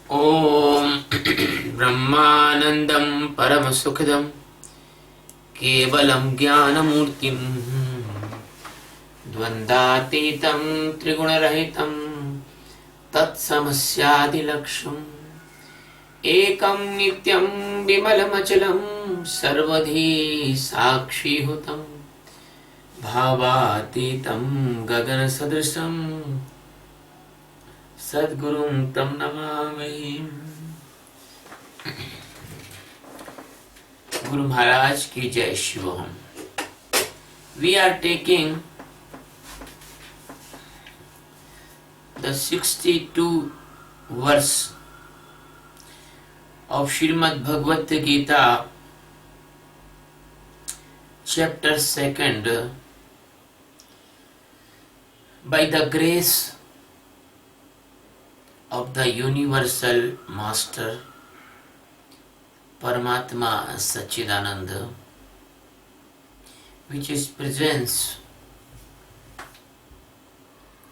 ओम ब्रह्मानंदं परमसुखदं केवलं ज्ञानमूर्तिं द्वन्द्वातीतं त्रिगुणरहितं तत्समस्यादिलक्ष्यम् एकं नित्यं विमलमचलं सर्वधी साक्षीभूतं भावातीतं गगनसदृशं सद्गुरुं तं Namami. Guru Maharaj ki Jai Shivoham. We are taking the 62 verse of Srimad Bhagavad Gita, chapter 2, by the grace of the Universal Master Paramatma Sachidananda, which is presence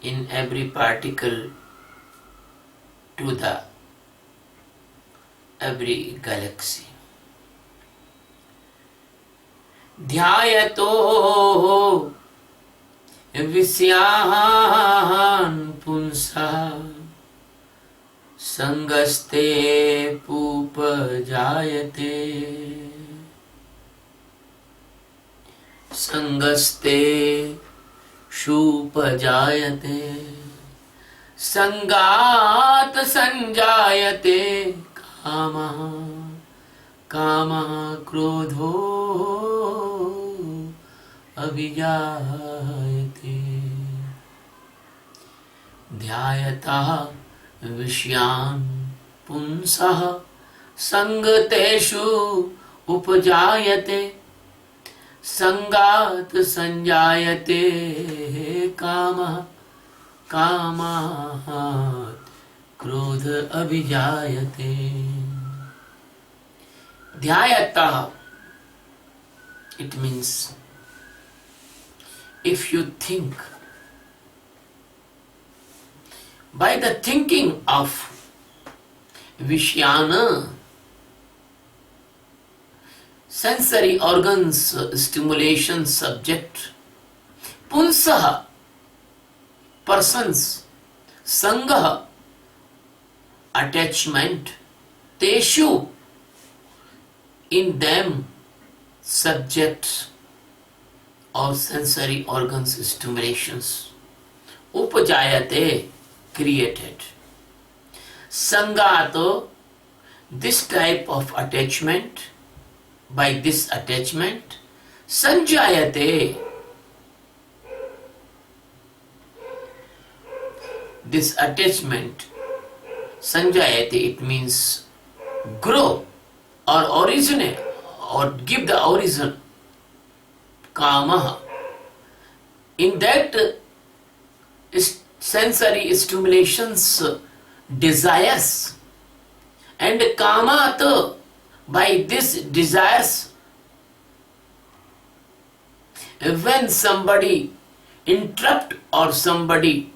in every particle to the every galaxy. Dhyayato visyan punsa sangaste pupajayate sangaste shupajayate sangat sanjayate kama kama krodho abhijayate dhyayata विषयान् पुंसः संगतेषु उपजायते संगात् संजायते कामः कामात् क्रोध अभिजायते। ध्यायतः, it means if you think. By the thinking of Vishyana, sensory organs, stimulation subject, Punsaha, persons, Sangaha, attachment, Teshu, in them, subjects or sensory organs, stimulations, Upajayate, created. Sangato, this type of attachment, by this attachment, sanjayate, this attachment, sanjayate, it means grow or originate or give the origin, kamaha. In that sensory stimulations, desires, and kamat, by this desires, when somebody interrupt or somebody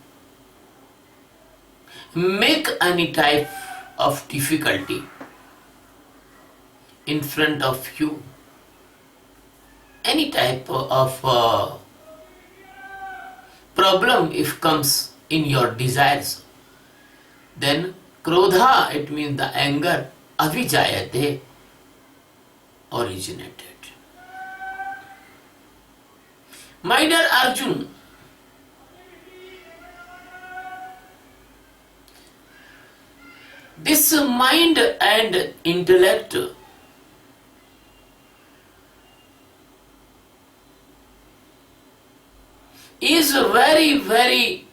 make any type of difficulty in front of you, any type of problem if comes in your desires, then krodha, it means the anger, avijayate, originated. My dear Arjun, this mind and intellect is very, very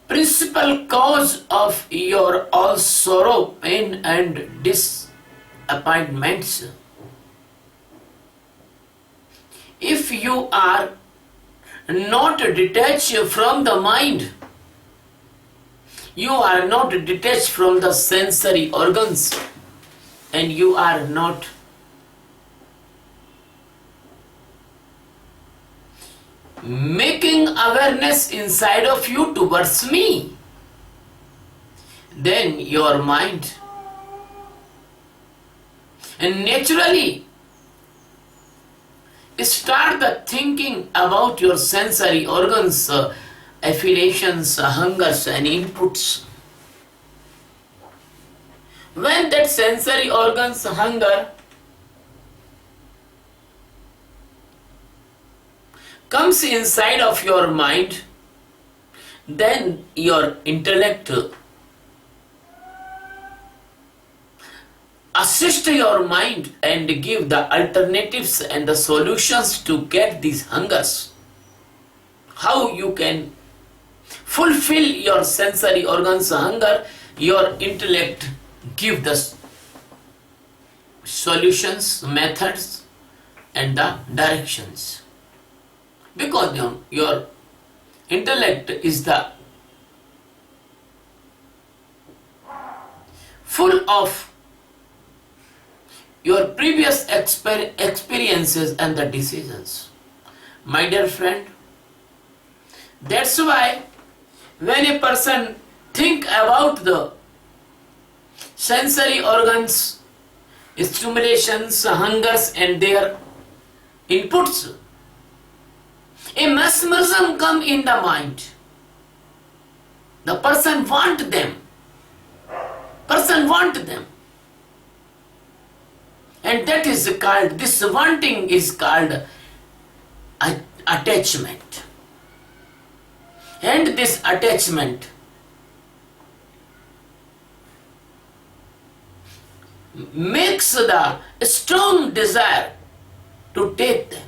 principal cause of your all sorrow, pain and disappointments. If you are not detached from the mind, You are not detached from the sensory organs, and you are not making awareness inside of you towards me. Then your mind and naturally start the thinking about your sensory organs, affiliations, hungers and inputs. When that sensory organs hunger comes inside of your mind, then your intellect assist your mind and give the alternatives and the solutions to get these hungers. How you can fulfill your sensory organs hunger, your intellect give the solutions, methods and the directions. Because your intellect is the full of your previous experiences and the decisions. My dear friend, that's why when a person think about the sensory organs, stimulations, hungers and their inputs, a mesmerism come in the mind. The person want them. And that is called, this wanting is called attachment. And this attachment makes the strong desire to take them,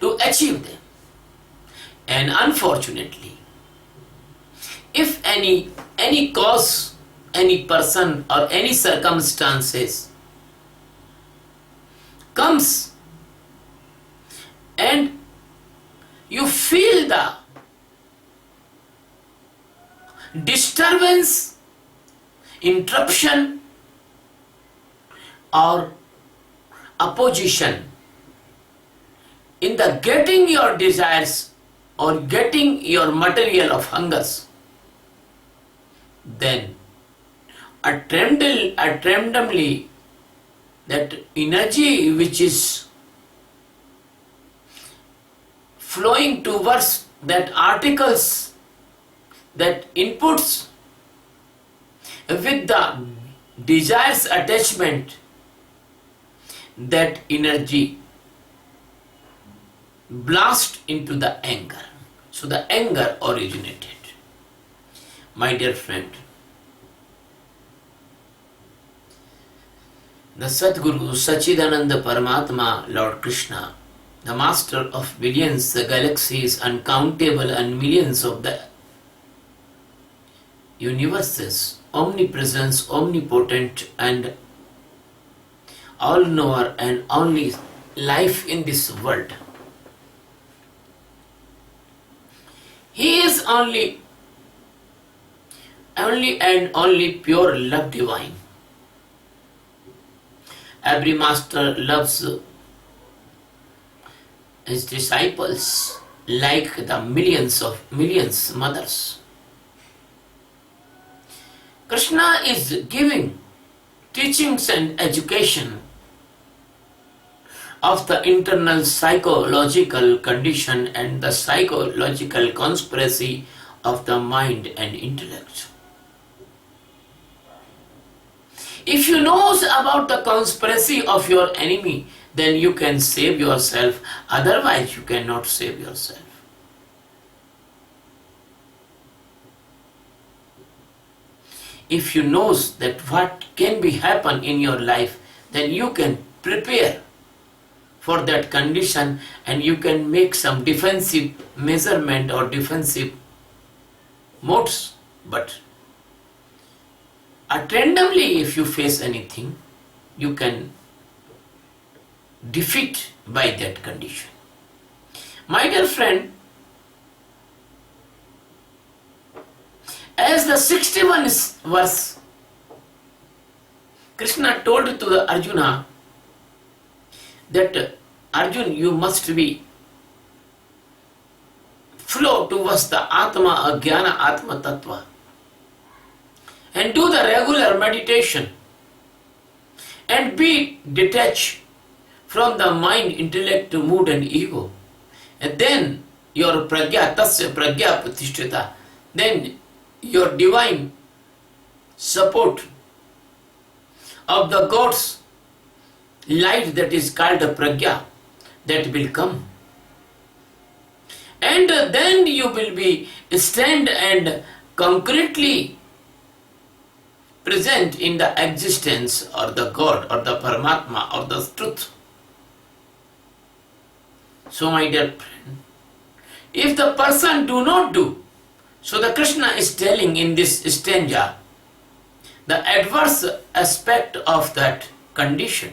to achieve them. And unfortunately, if any cause, any person or any circumstances comes and you feel the disturbance, interruption or opposition in the getting your desires or getting your material of hungers, then randomly that energy which is flowing towards that articles, that inputs with the desires attachment, that energy blast into the anger. So the anger originated. My dear friend, the Sadguru Sachidananda Paramatma, Lord Krishna, the master of billions, the galaxies, uncountable and millions of the universes, omnipresence, omnipotent and all-knower and only life in this world. He is only and only pure love divine. Every master loves his disciples like the millions mothers. Krishna is giving teachings and education of the internal psychological condition and the psychological conspiracy of the mind and intellect. If you know about the conspiracy of your enemy, then you can save yourself. Otherwise, you cannot save yourself. If you know that what can be happen in your life, then you can prepare for that condition and you can make some defensive measurement or defensive modes. But randomly, if you face anything, you can defeat by that condition. My dear friend, As the 61st verse, Krishna told to the Arjuna that Arjun, you must be flow towards the Atma, Ajnana Atma Tattva, and do the regular meditation and be detached from the mind, intellect, mood and ego. And then your pragya, tasya pragya pratishtita, then your divine support of the God's light, that is called a pragya, that will come. And then you will be stand and concretely present in the existence or the God or the Paramatma or the truth. So my dear friend, if the person do not do, so the Krishna is telling in this stanza the adverse aspect of that condition.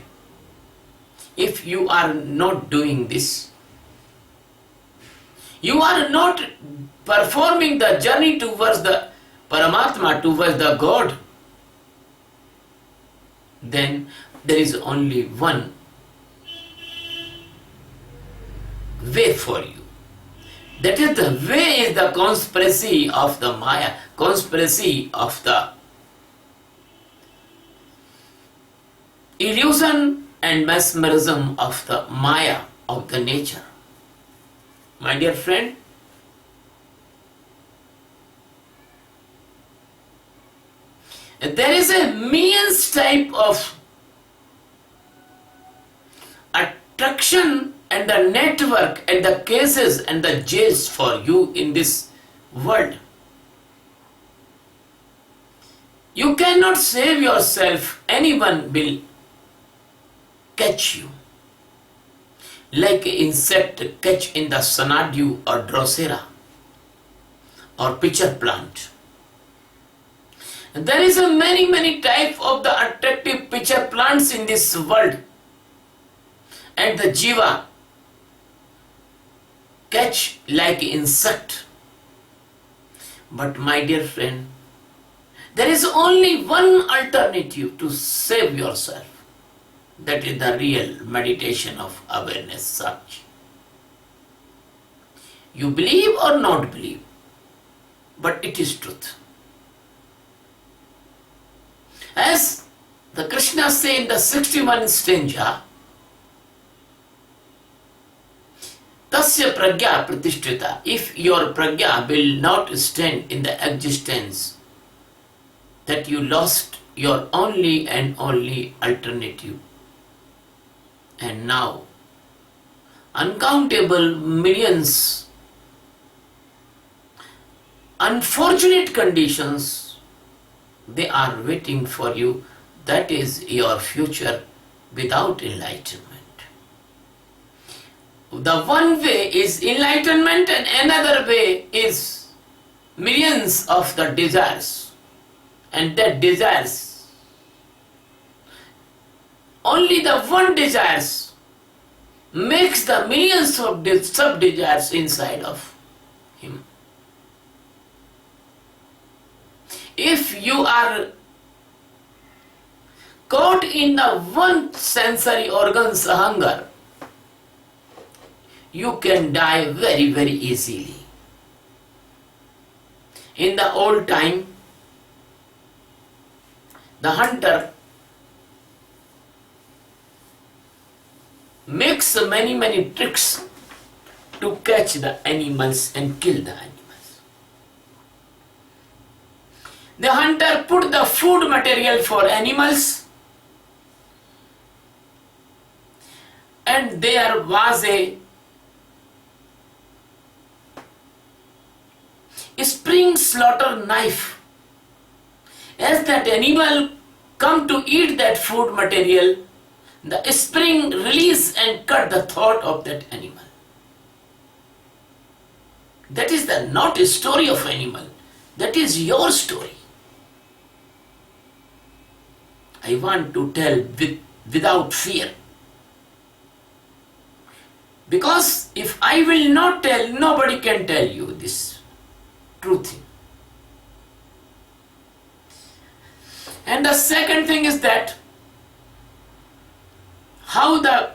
If you are not doing this, you are not performing the journey towards the Paramatma, towards the God, then there is only one way for you. That is the way is the conspiracy of the Maya, conspiracy of the illusion and mesmerism of the Maya, of the nature. My dear friend, there is a millions type of attraction and the network and the cases and the jails for you in this world. You cannot save yourself. Anyone will catch you. Like an insect catch in the Sanadu or Drosera or pitcher plant. There is a many type of the attractive pitcher plants in this world. And the jiva catch like insect. But my dear friend, there is only one alternative to save yourself. That is the real meditation of awareness search. You believe or not believe, but it is truth. As the Krishna say in the 61st stanza, Tasya pragya pratishtita. If your pragya will not stand in the existence, that you lost your only and only alternative. And now, uncountable millions, unfortunate conditions, they are waiting for you. That is your future without enlightenment. The one way is enlightenment and another way is millions of the desires. And that desires, only the one desires makes the millions of sub-desires inside of him. If you are caught in the one sensory organ's hunger, you can die very easily. In the old time, the hunter makes many tricks to catch the animals and kill the animals. The hunter put the food material for animals, and there was a spring slaughter knife. As that animal come to eat that food material, the spring release and cut the throat of that animal. That is the not a story of animal. That is your story. I want to tell without fear. Because if I will not tell, nobody can tell you this true thing. And the second thing is that how the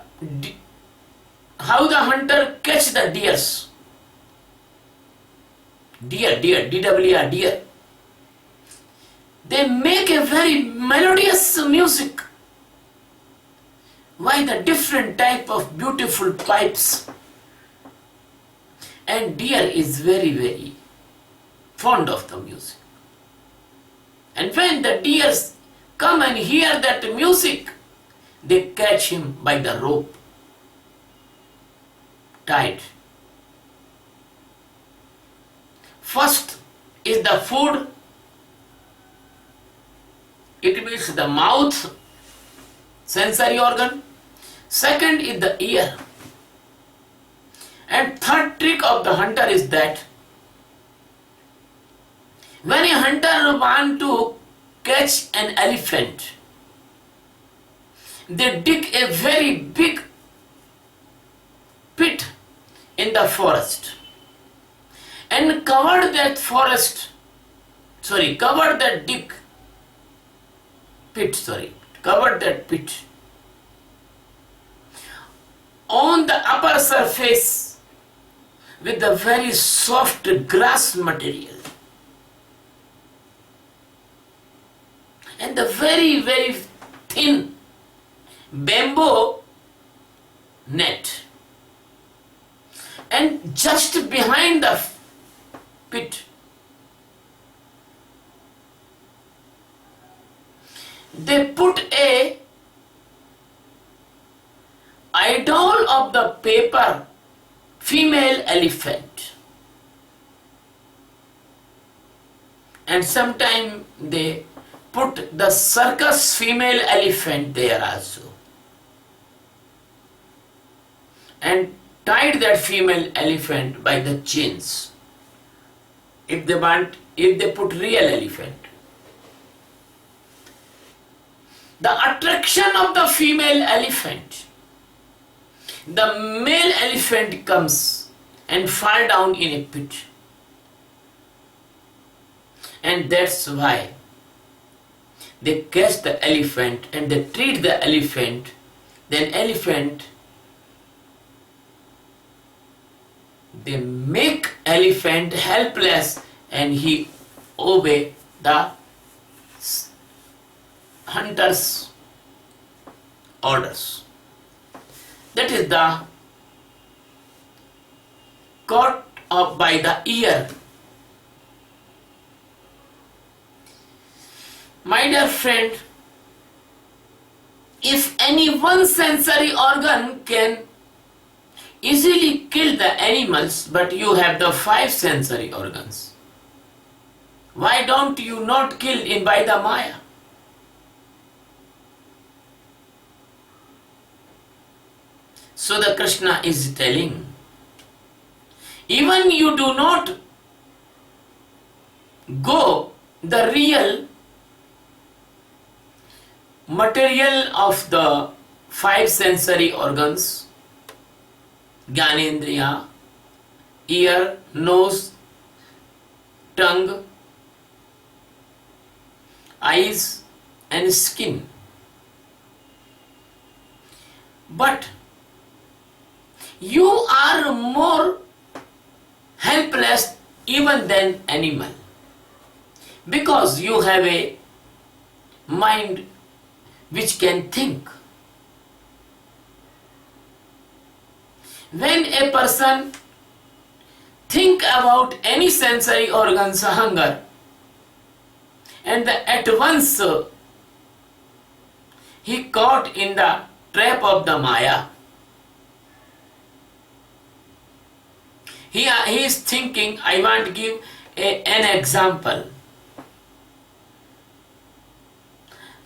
hunter catch the deers. Deer, DWR, deer. They make a very melodious music. Why? The different type of beautiful pipes. And deer is very, very fond of the music. And when the deers come and hear that music, they catch him by the rope, tied. First is the food, it means the mouth, sensory organ. Second is the ear. And third trick of the hunter is that when a hunter wants to catch an elephant, they dig a very big pit in the forest and cover that pit on the upper surface with the very soft grass material and the very, very thin bamboo net. And just behind the pit, they put a idol of the paper female elephant, and sometimes they put the circus female elephant there also, and tied that female elephant by the chains. If they put real elephant, the attraction of the female elephant, the male elephant comes and fall down in a pit. And that's why they catch the elephant and they treat the elephant. Then elephant, they make elephant helpless and he obey the hunter's orders. That is the caught up by the ear. My dear friend, if any one sensory organ can easily kill the animals, but you have the 5 sensory organs, why don't you not kill in by the Maya? So the Krishna is telling, even you do not go the real material of the 5 sensory organs, Gyanendriya, ear, nose, tongue, eyes and skin. But you are more helpless even than animal, because you have a mind which can think. When a person think about any sensory organ's hunger, and at once he caught in the trap of the Maya. He is thinking, I want to give an example.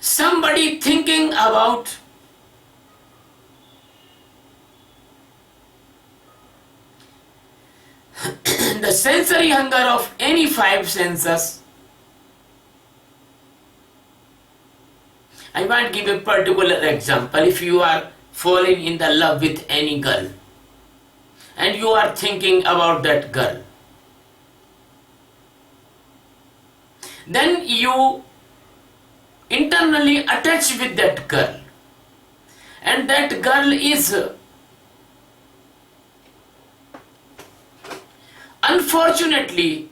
Somebody thinking about the sensory hunger of any 5 senses. I want to give a particular example. If you are falling in the love with any girl and you are thinking about that girl, then you internally attached with that girl, and that girl is unfortunately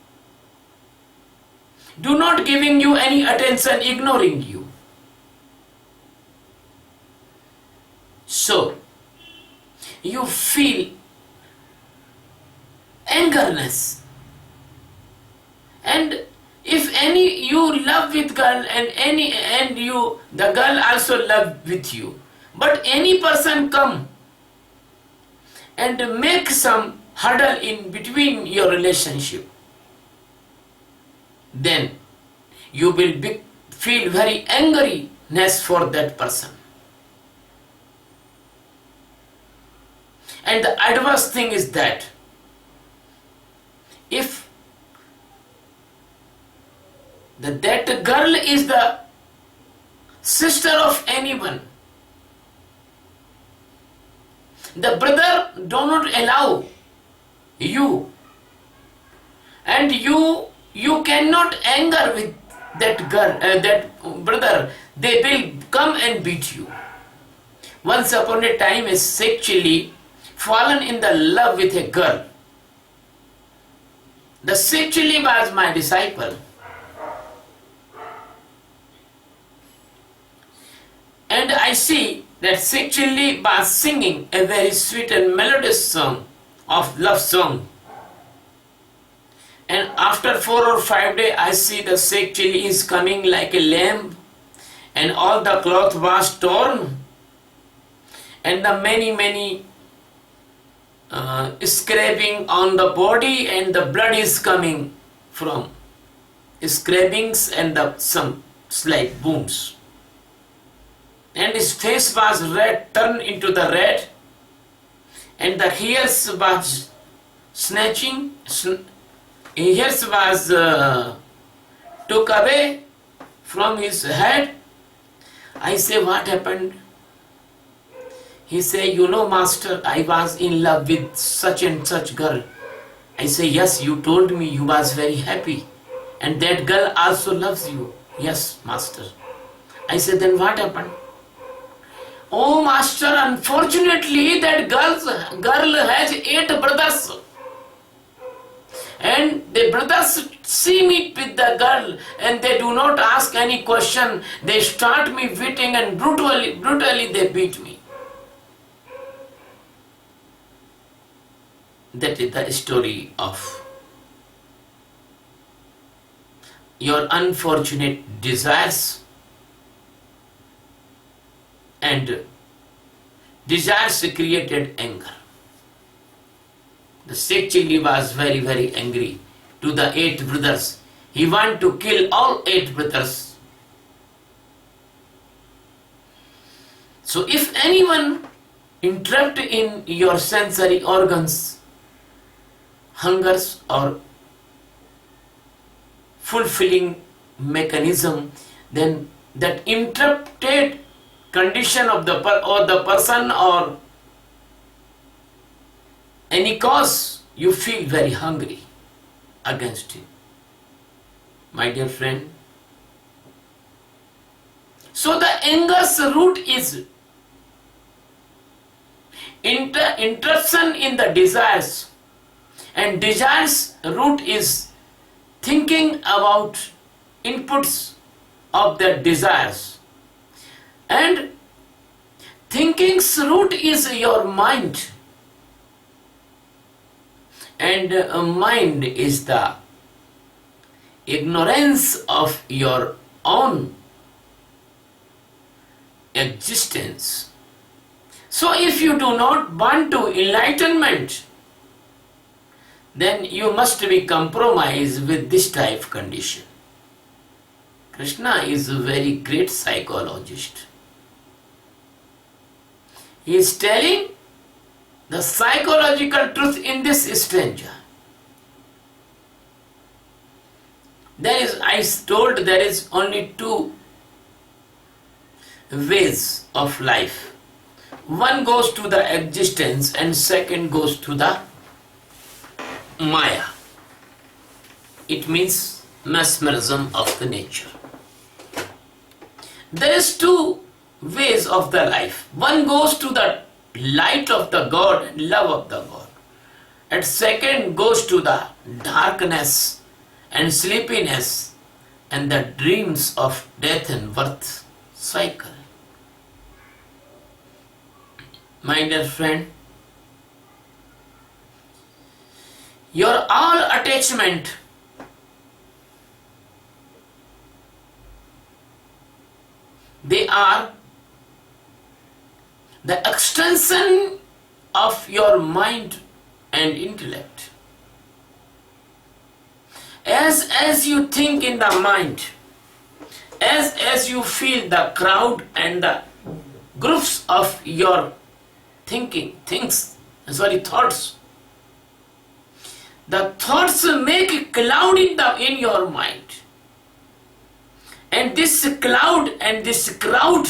do not giving you any attention, ignoring you. So you feel angerness, and if any you love with girl and you the girl also love with you, but any person come and make some hurdle in between your relationship, then you will feel very angriness for that person. And the adverse thing is that if that girl is the sister of anyone, the brother do not allow you, and you cannot anger with that girl, that brother, they will come and beat you. Once upon a time, I sexually fallen in the love with a girl. The sexually was my disciple. And I see that sexually was singing a very sweet and melodious song of love song. And after 4 or 5 days, I see the sexually is coming like a lamb, and all the cloth was torn, and the many scraping on the body, and the blood is coming from scrapings and some slight wounds. And his face was red, turned into the red, and the hairs was snatching, hairs was took away from his head. I say, what happened? He say, you know, master, I was in love with such and such girl. I say, yes, you told me you was very happy, and that girl also loves you. Yes, master. I said, then what happened? Oh, master, unfortunately that girl has 8 brothers, and the brothers see me with the girl, and they do not ask any question. They start me beating, and brutally they beat me. That is the story of your unfortunate desires, and desires created anger. The sexually was very angry to the 8 brothers. He wanted to kill all 8 brothers. So if anyone interrupt in your sensory organs, hungers or fulfilling mechanism, then that interrupted condition of the person or any cause, you feel very hungry against him, my dear friend. So the anger's root is interruption in the desires, and desires root is thinking about inputs of the desires, and thinking's root is your mind, and mind is the ignorance of your own existence. So if you do not want to enlightenment, then you must be compromised with this type of condition. Krishna is a very great psychologist. He is telling the psychological truth in this stanza. I told there is only 2 ways of life. One goes to the existence, and second goes to the Maya. It means mesmerism of the nature. There is two ways of the life. One goes to the light of the God and love of the God. And second goes to the darkness and sleepiness and the dreams of death and birth cycle. My dear friend, your all attachment they are the extension of your mind and intellect. As you think in the mind, as you feel the crowd and the groups of your thoughts, the thoughts make a cloud in your mind. And this cloud and this crowd,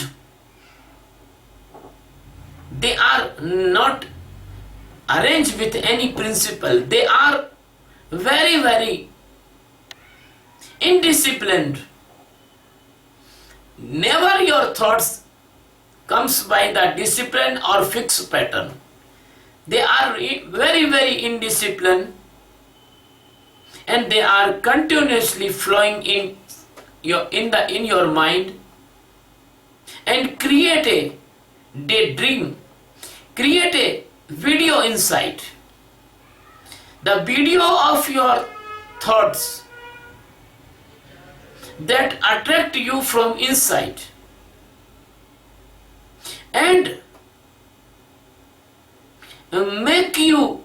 they are not arranged with any principle. They are very, very indisciplined. Never your thoughts comes by the discipline or fixed pattern. They are very, very indisciplined, and they are continuously flowing in your mind and create a daydream, create a video inside. The video of your thoughts that attract you from inside and make you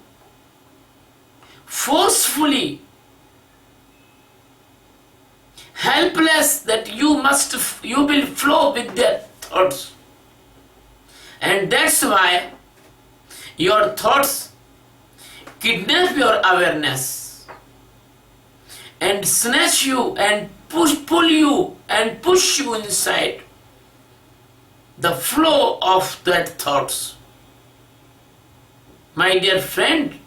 forcefully helpless that you will flow with their thoughts. And that's why your thoughts kidnap your awareness and snatch you and pull you and push you inside the flow of that thoughts. My dear friend,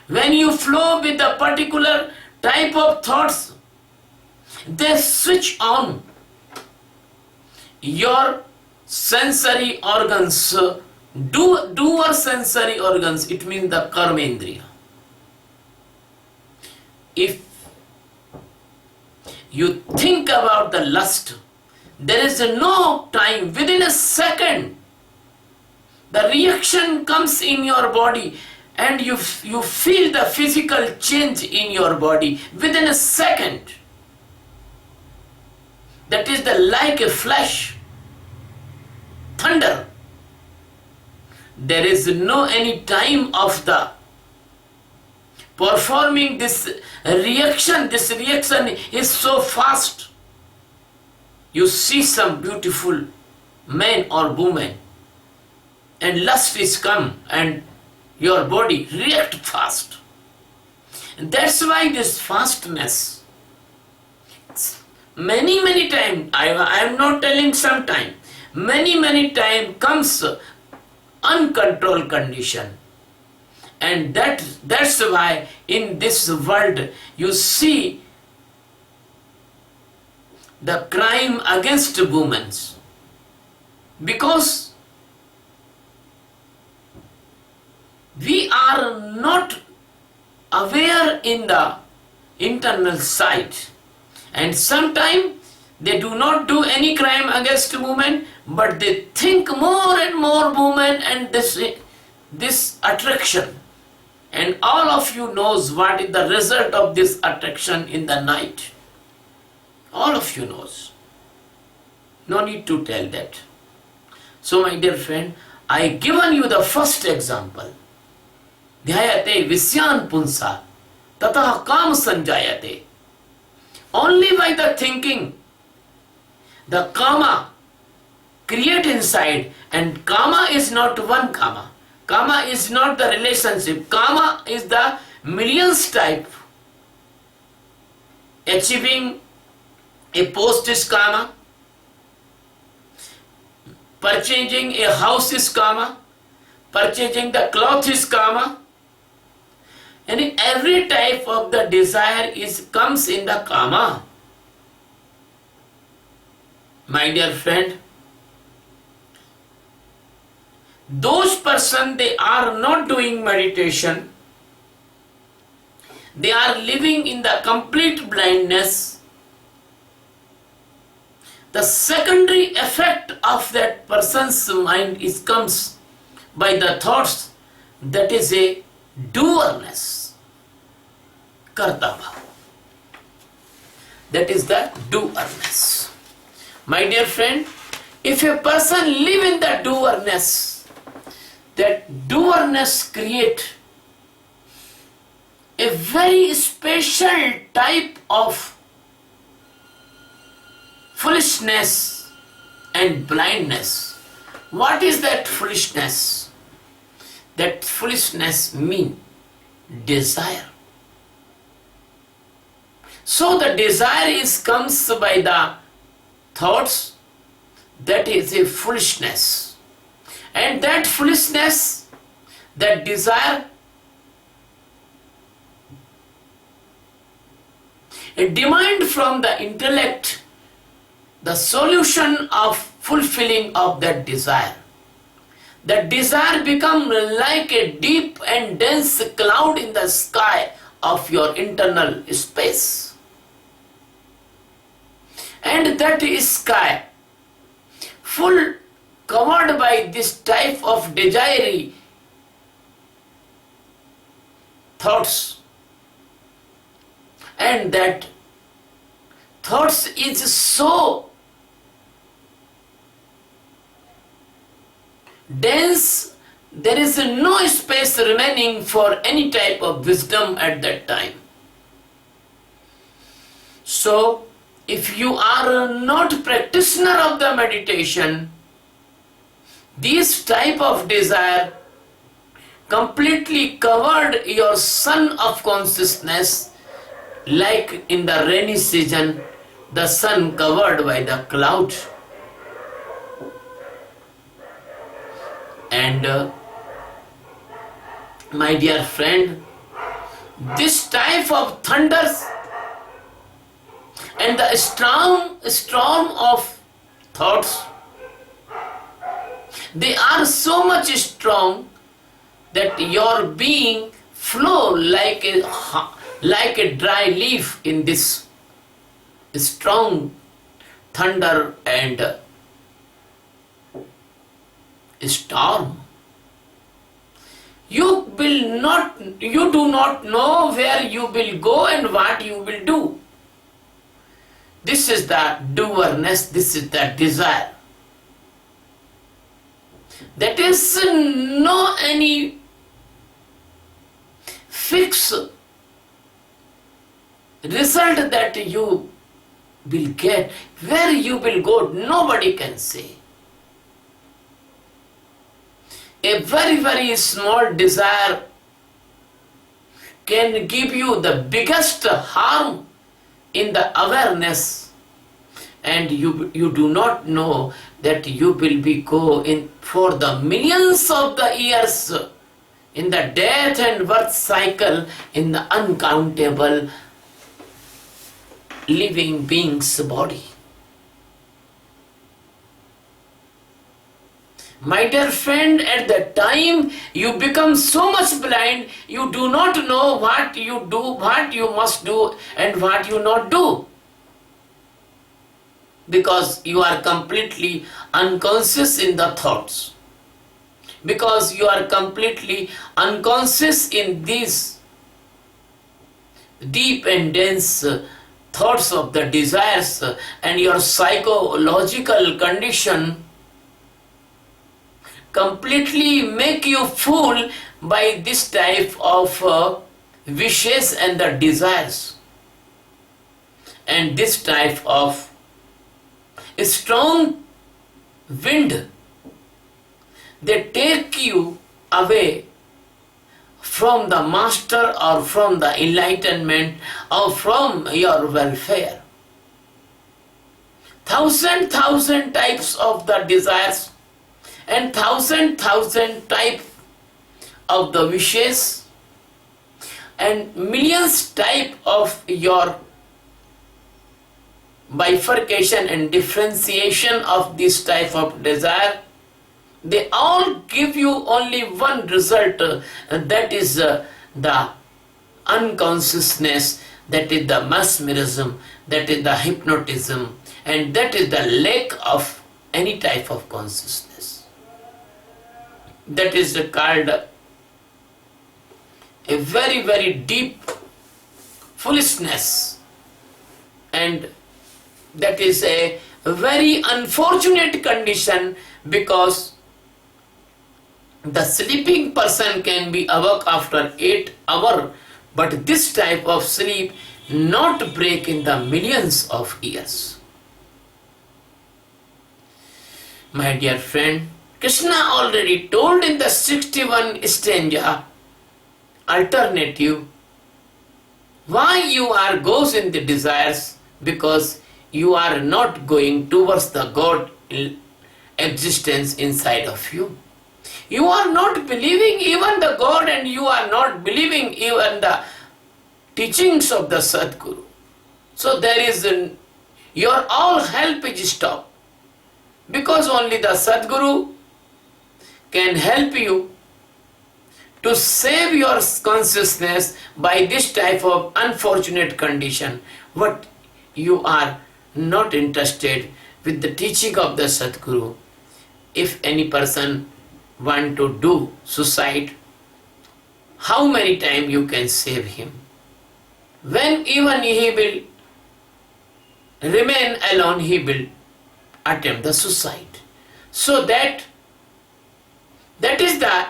when you flow with a particular type of thoughts, they switch on your sensory organs, doer sensory organs, it means the karmendriya. If you think about the lust, there is no time, within a second, the reaction comes in your body and you feel the physical change in your body within a second. That is like a flash, thunder. There is no any time of the performing this reaction. This reaction is so fast. You see some beautiful man or woman and lust is come and your body react fast. And that's why this fastness, many times, I am not telling sometime, many time comes uncontrolled condition. And that's why in this world you see the crime against women, because we are not aware in the internal side, and sometimes they do not do any crime against women, but they think more and more women and this attraction. And all of you knows what is the result of this attraction in the night. All of you knows. No need to tell that. So my dear friend, I given you the first example. Dhyayate visyan punsa tatah kam sanjayate. Only by the thinking, the kama create inside, and kama is not one kama. Kama is not the relationship. Kama is the millions type. Achieving a post is kama. Purchasing a house is kama. Purchasing the cloth is kama. And in every type of the desire comes in the kama. My dear friend, those person, they are not doing meditation, they are living in the complete blindness. The secondary effect of that person's mind is comes by the thoughts, that is a doerness, karta bhav. That is the doerness. My dear friend, if a person live in the doerness, that doerness create a very special type of foolishness and blindness. What is that foolishness? That foolishness means desire. So the desire comes by the thoughts, that is a foolishness. And that foolishness, that desire, a demand from the intellect, the solution of fulfilling of that desire. That desire becomes like a deep and dense cloud in the sky of your internal space. And that sky, full covered by this type of desire thoughts, and that thoughts is so dense, there is no space remaining for any type of wisdom at that time. So, if you are not practitioner of the meditation, this type of desire completely covered your sun of consciousness, like in the rainy season, the sun covered by the cloud. And my dear friend, this type of thunders and the storm of thoughts, they are so much strong that your being flow like a dry leaf in this strong thunder and storm. You do not know where you will go and what you will do. This is the doerness, this is the desire. That is no any fixed result that you will get. Where you will go, nobody can say. A very, very small desire can give you the biggest harm in the awareness, and you do not know that you will be go in for the millions of the years in the death and birth cycle in the uncountable living being's body. My dear friend, at that time you become so much blind, you do not know what you do, what you must do and what you not do. Because you are completely unconscious in the thoughts. Because you are completely unconscious in these deep and dense thoughts of the desires, and your psychological condition completely make you fool by this type of wishes and the desires, and this type of strong wind, they take you away from the master or from the enlightenment or from your welfare. Thousand types of the desires and thousand type of the wishes and millions type of your bifurcation and differentiation of this type of desire, they all give you only one result, and that is the unconsciousness, that is the mesmerism, that is the hypnotism, and that is the lack of any type of consciousness. That is called a very, very deep foolishness, and that is a very unfortunate condition, because the sleeping person can be awake after 8 hours, but this type of sleep not break in the millions of years. My dear friend, Krishna already told in the 61 stanza alternative why you are goes in the desires, because you are not going towards the God existence inside of you. You are not believing even the God, and you are not believing even the teachings of the Sadguru. So there is your all help is stopped, because only the Sadguru can help you to save your consciousness by this type of unfortunate condition. What you are not interested with the teaching of the Sadguru. If any person want to do suicide, how many times you can save him? When even he will remain alone, he will attempt the suicide. So that is the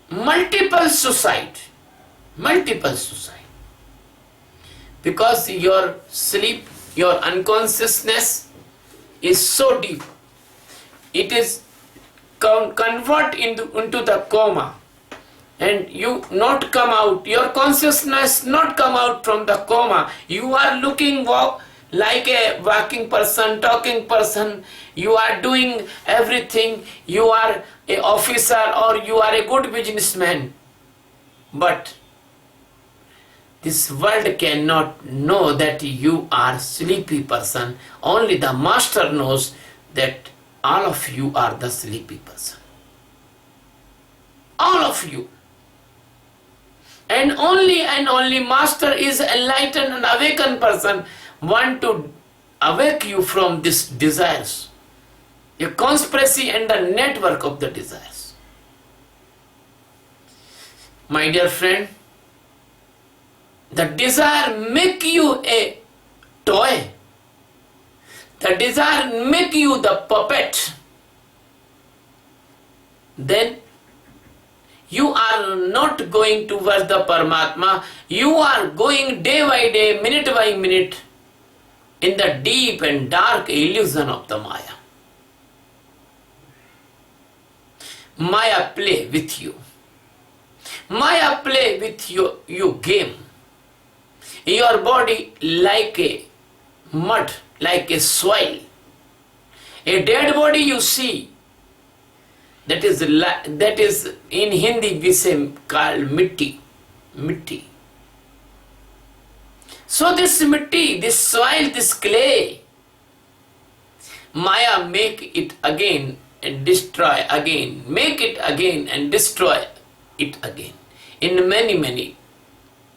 multiple suicide, because your sleep, your unconsciousness is so deep, it is convert into the coma, and you not come out, your consciousness not come out from the coma. You are looking like a walking person, talking person, you are doing everything, you are an officer or you are a good businessman, but this world cannot know that you are sleepy person. Only the master knows that all of you are the sleepy person. All of you. And only master is enlightened and awakened person want to awake you from these desires, a conspiracy and the network of the desires. My dear friend, the desire make you a toy. The desire make you the puppet. Then you are not going towards the Paramatma. You are going day by day, minute by minute, in the deep and dark illusion of the Maya. Maya play with you. Maya play with your game. Your body like a mud, like a soil. A dead body you see, that is in Hindi we say called mitti. So this mitti, this soil, this clay, Maya make it again and destroy again, make it again and destroy it again, in many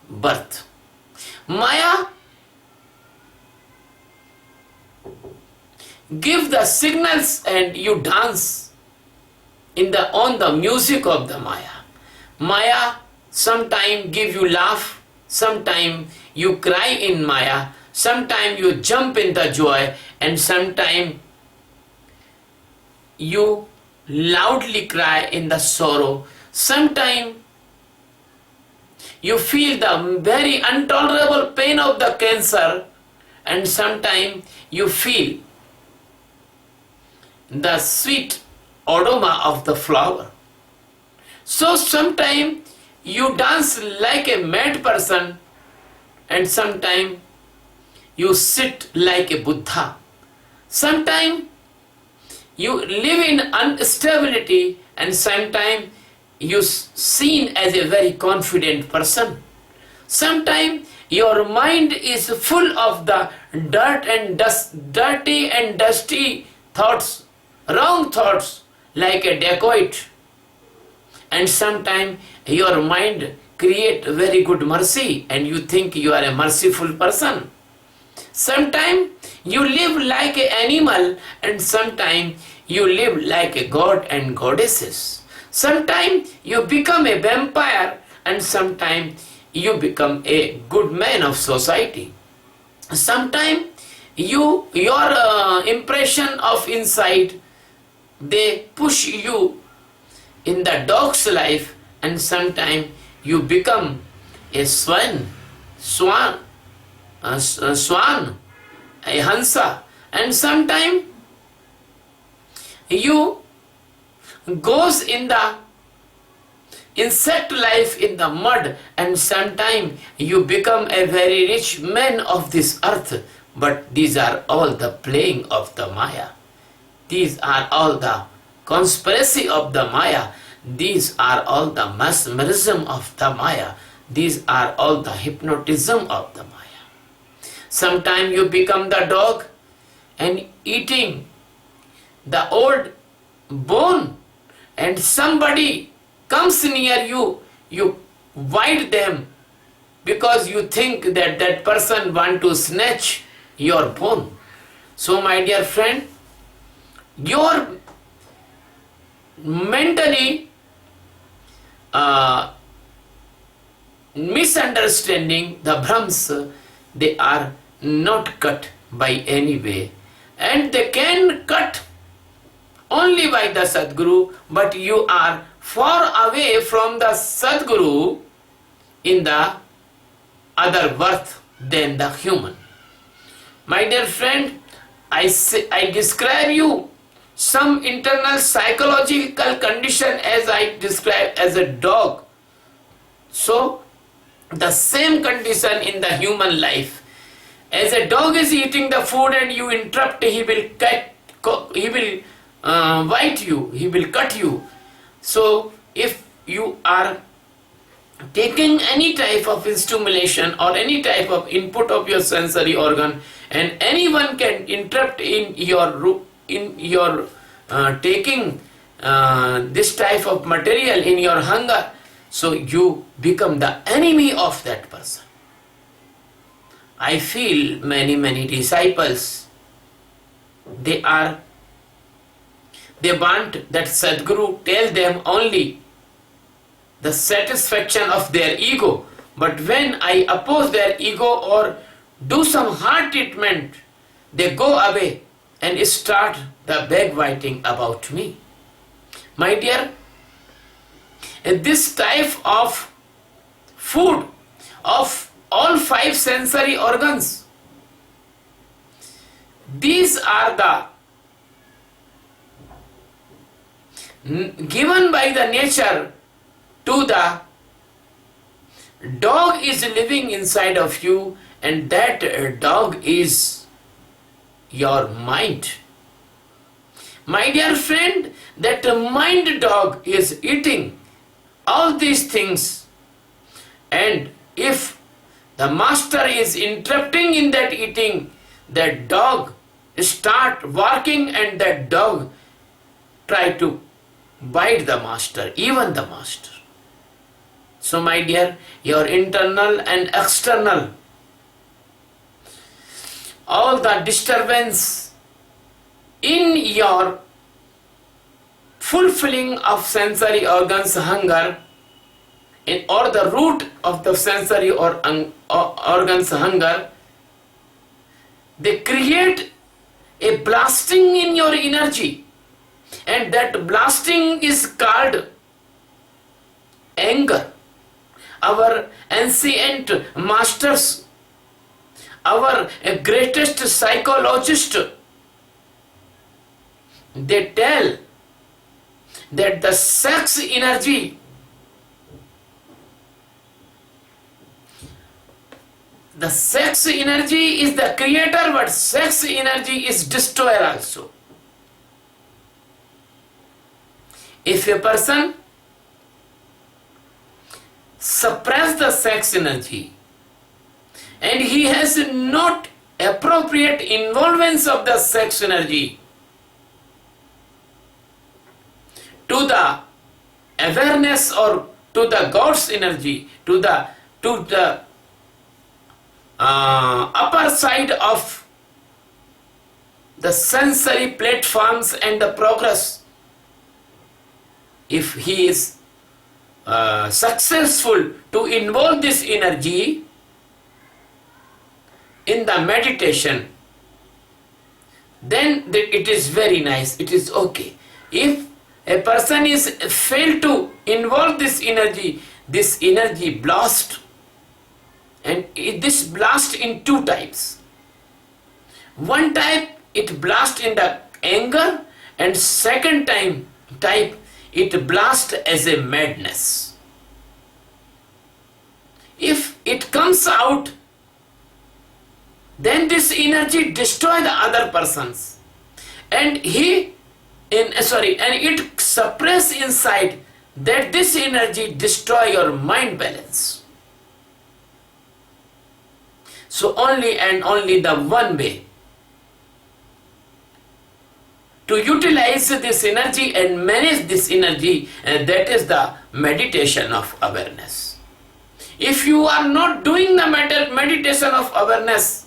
births. Maya give the signals and you dance on the music of the Maya. Maya sometime give you laugh, sometime you cry in Maya, sometime you jump in the joy, and sometime you loudly cry in the sorrow. Sometime you feel the very intolerable pain of the cancer, and sometime you feel the sweet aroma of the flower. So sometime you dance like a mad person, and sometime you sit like a Buddha. Sometime you live in instability, and sometime you seen as a very confident person. Sometime Your mind is full of the dirty and dusty thoughts, wrong thoughts, like a dacoit. And sometimes your mind create very good mercy and you think you are a merciful person. Sometimes you live like an animal and sometimes you live like a god and goddesses. Sometimes you become a vampire and sometimes you become a good man of society. Sometimes your impression of inside, they push you in the dog's life, and sometimes you become a swan, a hansa, and sometimes you goes in the insect life in the mud, and sometimes you become a very rich man of this earth. But these are all the playing of the Maya. These are all the conspiracy of the Maya. These are all the mesmerism of the Maya. These are all the hypnotism of the Maya. Sometimes you become the dog and eating the old bone, and somebody comes near you, you bite them because you think that that person want to snatch your bone. So my dear friend, your mentally misunderstanding, the Brahms, they are not cut by any way, and they can cut only by the Sadguru, but you are far away from the Sadguru in the other birth than the human. My dear friend, I describe you some internal psychological condition as I describe as a dog. So the same condition in the human life. As a dog is eating the food and you interrupt, he will bite you, he will cut you. So if you are taking any type of stimulation or any type of input of your sensory organ, and anyone can interrupt in your taking this type of material in your hunger, so you become the enemy of that person. I feel many disciples, they want that Sadguru tell them only the satisfaction of their ego. But when I oppose their ego or do some hard treatment, they go away and start the backbiting about me. My dear, this type of food of all 5 sensory organs, these are the given by the nature to the dog is living inside of you, and that dog is your mind. My dear friend, that mind dog is eating all these things, and if the master is interrupting in that eating, that dog start barking and that dog try to bite the master, even the master. So my dear, your internal and external, all the disturbance in your fulfilling of sensory organs hunger, or the root of the sensory organs hunger, they create a blasting in your energy, and that blasting is called anger. Our ancient masters, our greatest psychologist, they tell that the sex energy, is the creator, but sex energy is destroyer also. If a person suppress the sex energy, and he has not appropriate involvement of the sex energy to the awareness or to the God's energy, to the upper side of the sensory platforms and the progress. If he is successful to involve this energy in the meditation, then it is very nice, it is okay. If a person is failed to involve this energy blast, and this blast in two types. One type it blast in the anger, and second type it blast as a madness. If it comes out, then this energy destroy the other persons, and it suppress inside that this energy destroy your mind balance. So only and only the one way to utilize this energy and manage this energy, and that is the meditation of awareness. If you are not doing the meditation of awareness,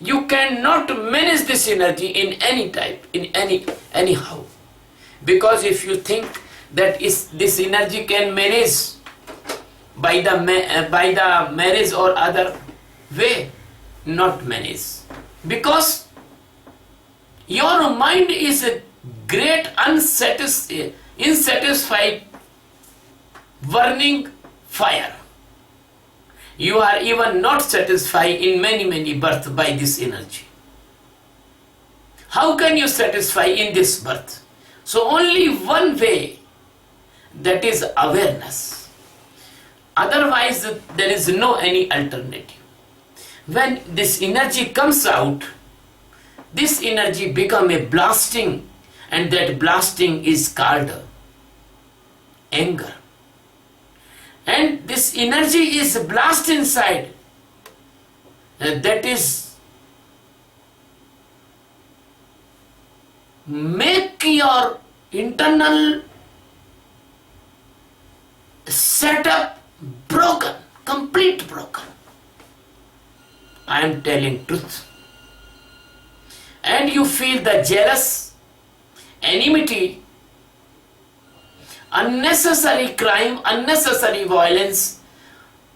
you cannot manage this energy in any type, anyhow. Because if you think that this energy can manage by the marriage or other way, not manage. Because your mind is a great unsatisfied burning fire. You are even not satisfied in many births by this energy. How can you satisfy in this birth? So only one way, that is awareness. Otherwise there is no any alternative. When this energy comes out, this energy become a blasting, and that blasting is called anger. And this energy is blast inside, that is make your internal setup broken, complete broken. I am telling truth. And you feel the jealous, enmity, unnecessary crime, unnecessary violence,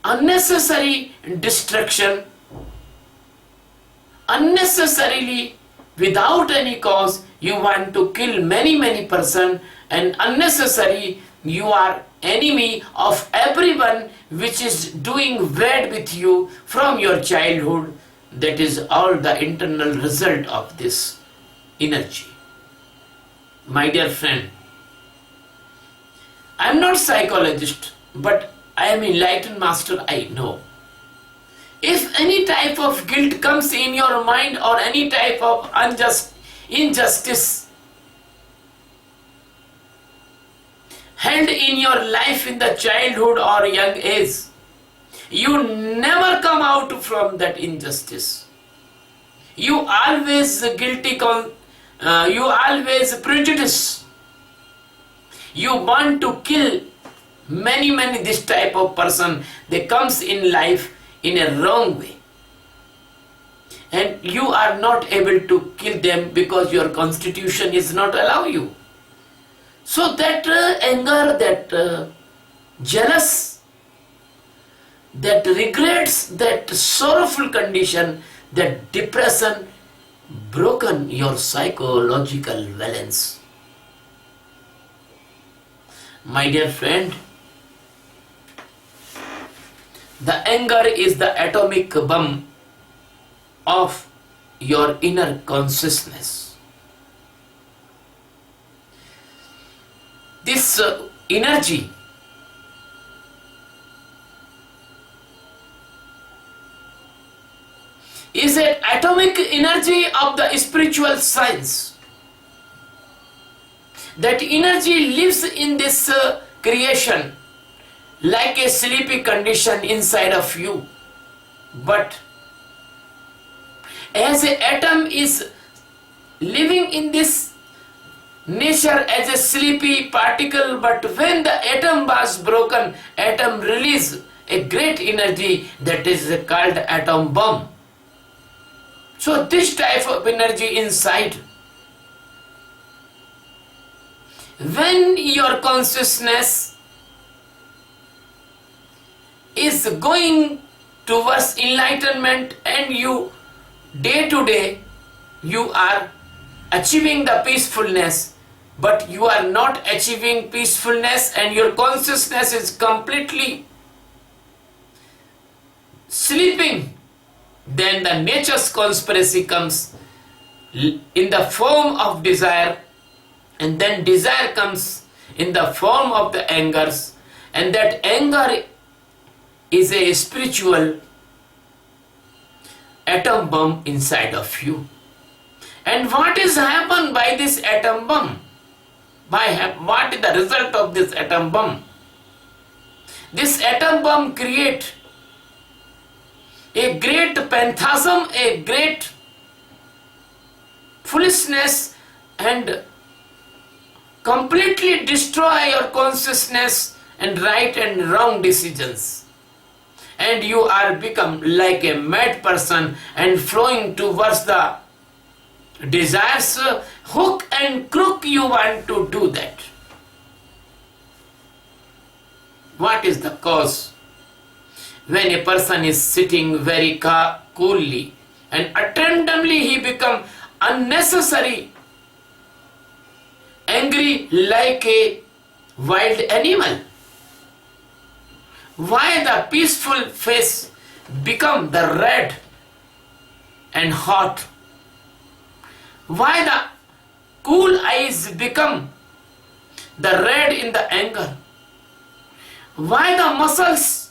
unnecessary destruction, unnecessarily without any cause you want to kill many persons, and unnecessary you are enemy of everyone which is doing bad with you from your childhood. That is all the internal result of this energy. My dear friend, I am not psychologist, but I am enlightened master, I know. If any type of guilt comes in your mind, or any type of injustice held in your life in the childhood or young age, you never come out from that injustice. You always guilty, you always prejudice. You want to kill many this type of person. They comes in life in a wrong way, and you are not able to kill them because your constitution is not allow you. So that anger, that jealous, that regrets, that sorrowful condition, that depression broken your psychological balance. My dear friend, the anger is the atomic bomb of your inner consciousness. This energy is an atomic energy of the spiritual science. That energy lives in this creation like a sleepy condition inside of you. But as an atom is living in this nature as a sleepy particle, but when the atom was broken, atom released a great energy that is called atom bomb. So this type of energy inside, when your consciousness is going towards enlightenment and you day to day you are achieving the peacefulness, but you are not achieving peacefulness and your consciousness is completely sleeping, then the nature's conspiracy comes in the form of desire, and then desire comes in the form of the angers, and that anger is a spiritual atom bomb inside of you. And what is happened by this atom bomb? What is the result of this atom bomb? This atom bomb create a great phantasm, a great foolishness, and completely destroy your consciousness and right and wrong decisions. And you are become like a mad person and flowing towards the desires, hook and crook you want to do that. What is the cause? When a person is sitting very coolly and randomly he become unnecessary angry like a wild animal. Why the peaceful face become the red and hot? Why the cool eyes become the red in the anger? Why the muscles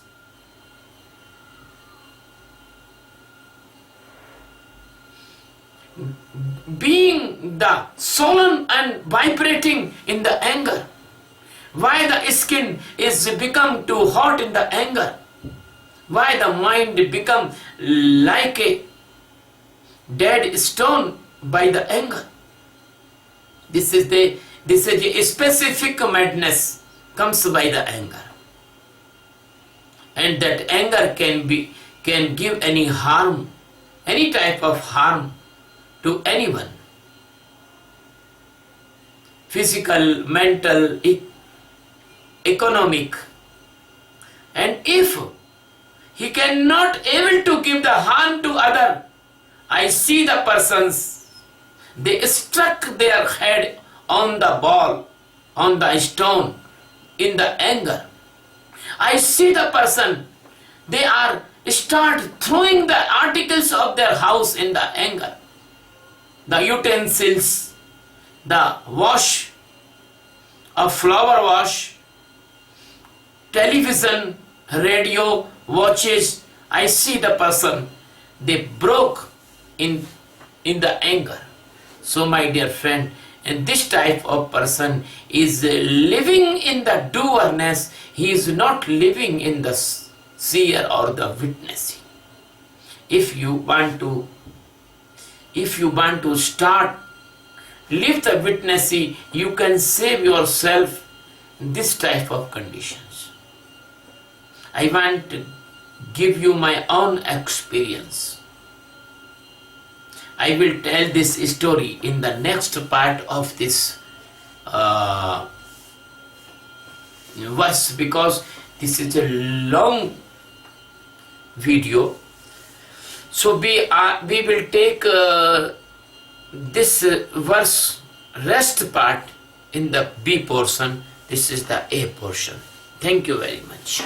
being the sullen and vibrating in the anger? Why the skin is become too hot in the anger? Why the mind become like a dead stone by the anger? This is a specific madness comes by the anger, and that anger can give any harm, any type of harm to anyone, physical, mental, economic. And if he cannot able to give the harm to other, I see the persons, they struck their head on the ball, on the stone in the anger. I see the person, they are start throwing the articles of their house in the anger, the utensils, the wash, a flower wash, television, radio, watches. I see the person, they broke in the anger. So my dear friend, and this type of person is living in the doerness. He is not living in the seer or the witnessing. If you want to start live the witnessing, you can save yourself in this type of conditions. I want to give you my own experience. I will tell this story in the next part of this verse, because this is a long video. So we will take this verse rest part in the B portion. This is the A portion. Thank you very much.